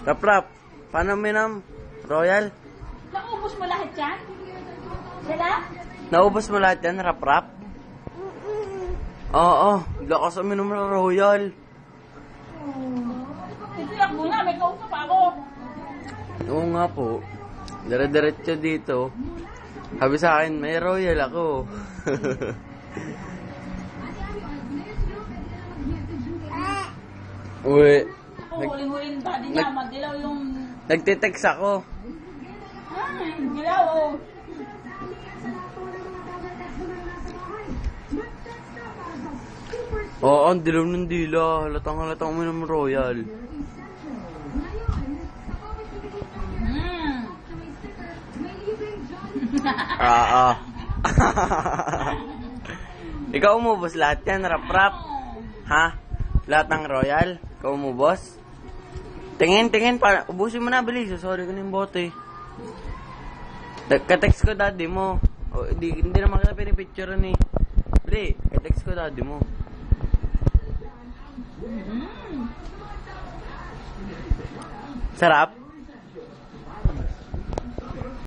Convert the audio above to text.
Rap, paano minam? Royal? Naubos mo lahat yan? Sila? Naubos mo lahat yan, rap? Oo, lakas ang minum ng Royal. Titiyak mo na, may kausap ako. Oo nga po. Dire-diretso dito. Sabi sa akin, may Royal ako. Uy. Ako, huling-huling daddy niya, madilaw yung... Nagtitext ako. Dilaw, oh. Oo, ang dilaw ng dila. Halatang uminom ng Royal. Ikaw umubos lahat yan, rap. Ha? Lahat ng Royal? Ikaw umubos? Tingin, ubusin mo na, bilis. Sorry ko na yung bote. Ka-text ko daddy mo. O, hindi naman kita pinipicturean eh. Bili, ka-text ko daddy mo. Sarap?